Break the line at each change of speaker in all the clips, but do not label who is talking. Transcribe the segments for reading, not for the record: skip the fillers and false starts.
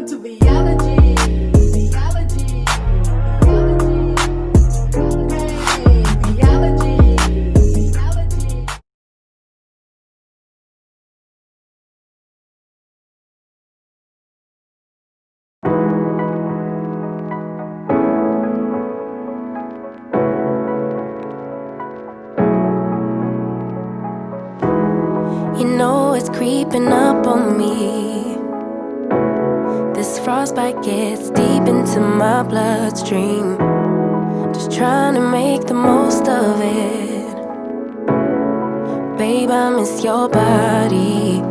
Welcome to Biology. Biology. Biology. Biology.
You know it's creeping up on me. This frostbite gets deep into my bloodstream. Just trying to make the most of it. Babe, I miss your body.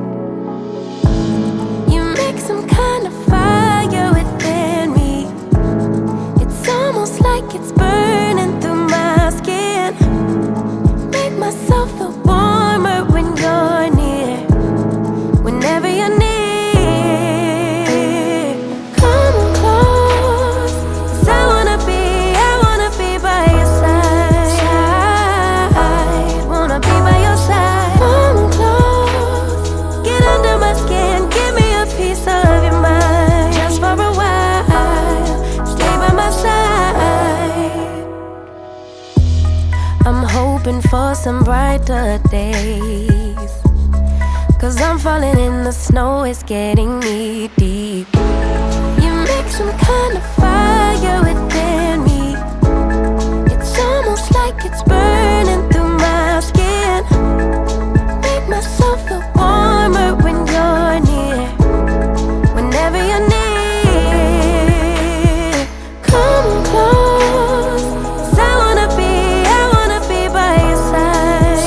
You make some kind of fire within me. It's almost like it's burning through my skin. Make myself feel warmer when you're near. Whenever you're near, come close, 'cause I wanna be by your side. Wanna be by your side. Come close, get under my skin, give me a piece of your mind. Just for a while, stay by my side. I'm hoping for some brighter days, 'cause I'm falling in the snow, it's getting knee deep. You make some kind of fire within me. It's almost like it's burning through my skin. Make myself feel warmer when you're near. Whenever you're near, come close, 'cause I wanna be by your side.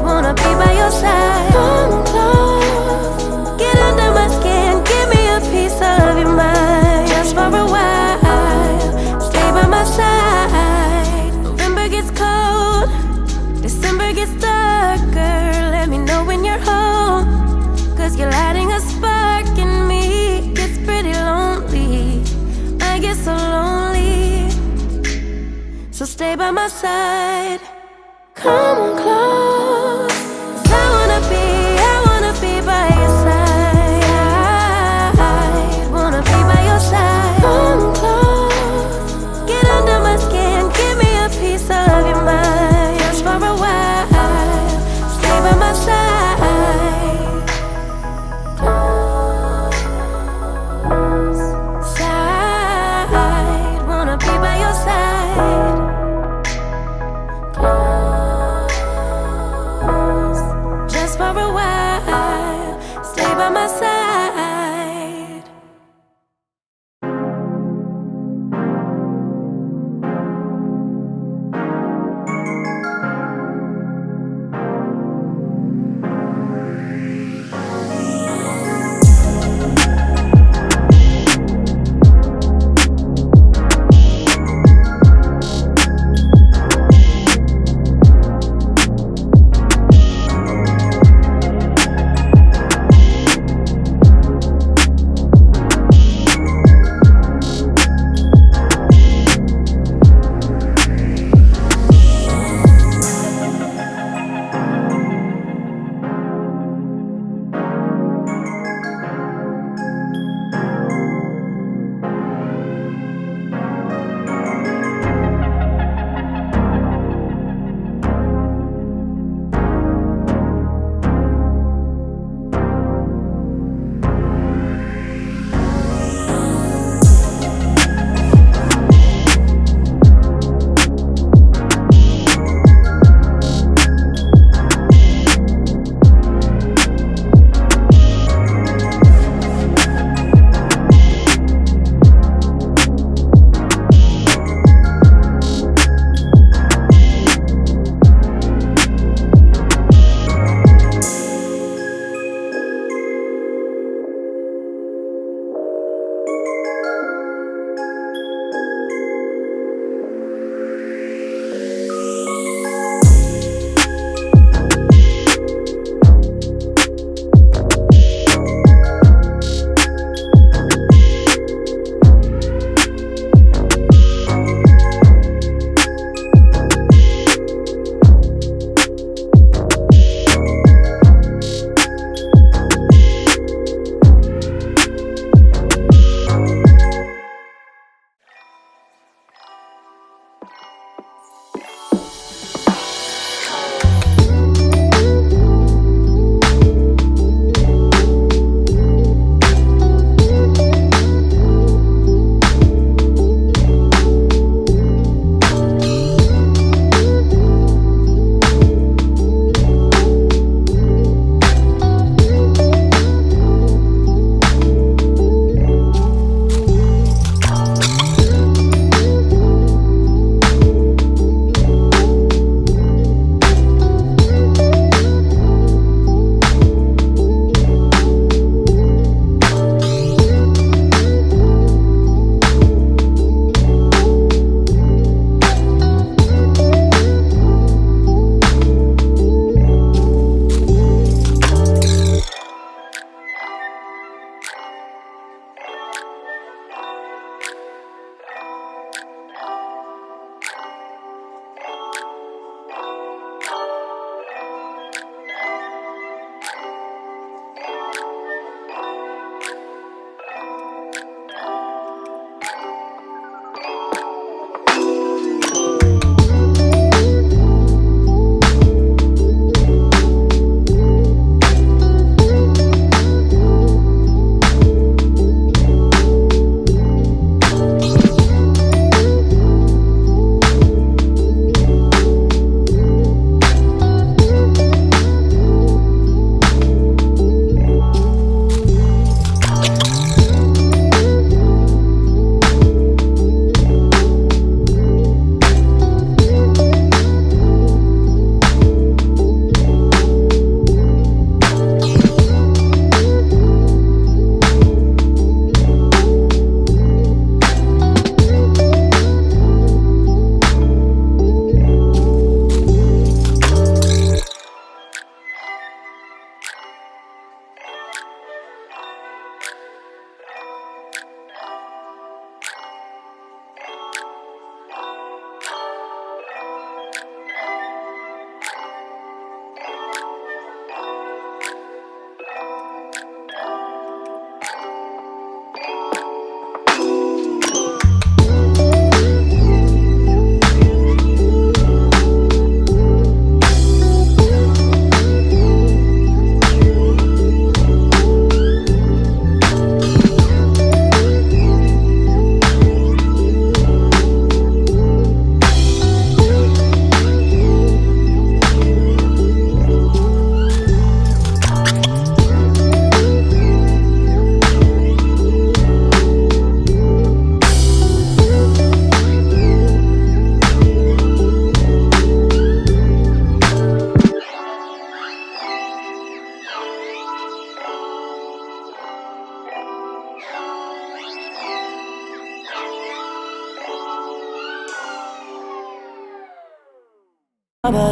Wanna be by your side. Come close, get under my skin, give me a piece of your mind. Just for a while, stay by my side. November gets cold, December gets darker. Let me know when you're home, 'cause you're lighting a spark in me. Gets pretty lonely, I get so lonely. So stay by my side. Come on close, 'cause I wanna be by your side. Wanna be by your side. Come close, get under my skin, give me a piece of your mind. Just for a while, stay by my side. Close, side, wanna be by your side. Close, just for a while, stay by my side.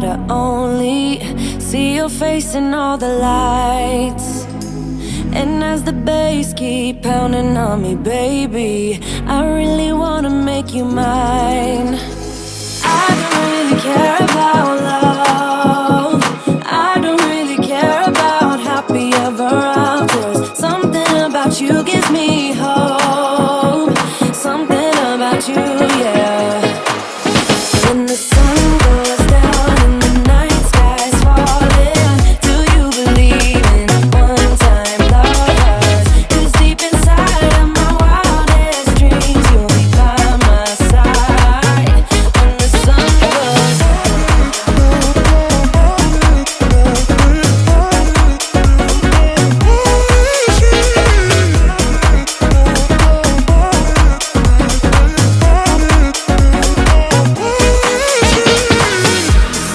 but I only see your face in all the lights. And as the bass keep pounding on me, baby, I really wanna make you mine. I don't really care about love. I don't really care about happy ever afters. Something about you gives me hope. Something about you, yeah. When the sun goes down and the night sky's falling, do you believe in one-time lovers? 'Cause deep inside of my wildest dreams, you'll be by my side when the sun goes down.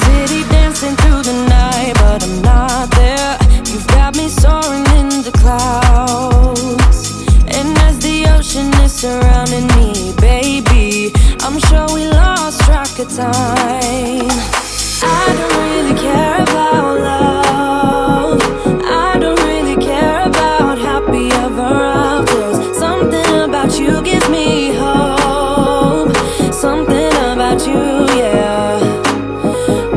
City dancing through the night, but I'm not there. You've got me soaring in the clouds. And as the ocean is surrounding me, baby, I'm sure we lost track of time. I don't really care about love. I don't really care about happy ever afters. Something about you gives me hope. Something about you, yeah.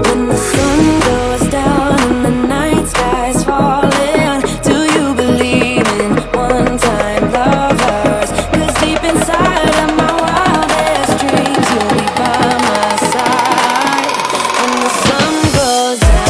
When the sun goes down and the night sky's falling, do you believe in one-time lovers? 'Cause deep inside of my wildest dreams, you'll be by my side when the sun goes down.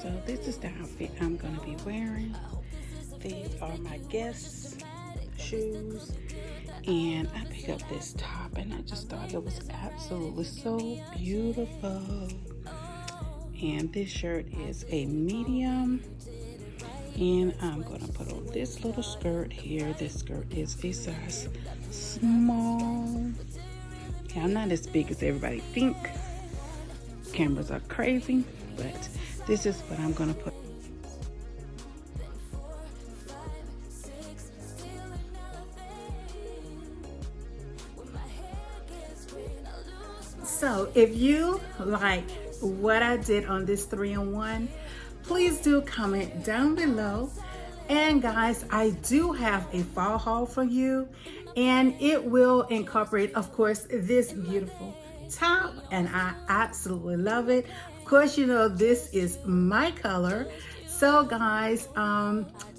So this is the outfit I'm going to be wearing. These are my Guess shoes. And I picked up this top and I just thought it was absolutely so beautiful. And this shirt is a medium. And I'm going to put on this little skirt here. This skirt is a size small. Yeah, I'm not as big as everybody think. Cameras are crazy, but this is what I'm going to put.
So if you like what I did on this 3-in-1, please do comment down below. And guys, I do have a fall haul for you, and it will incorporate, of course, this beautiful top, and I absolutely love it. Of course, you know this is my color. So guys,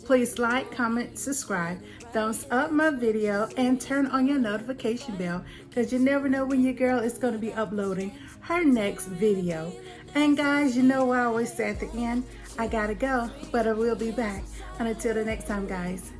please like, comment, subscribe, thumbs up my video, and turn on your notification bell, because you never know when your girl is going to be uploading her next video. And guys, you know what I always say at the end, I gotta go, but I will be back. And until the next time, guys,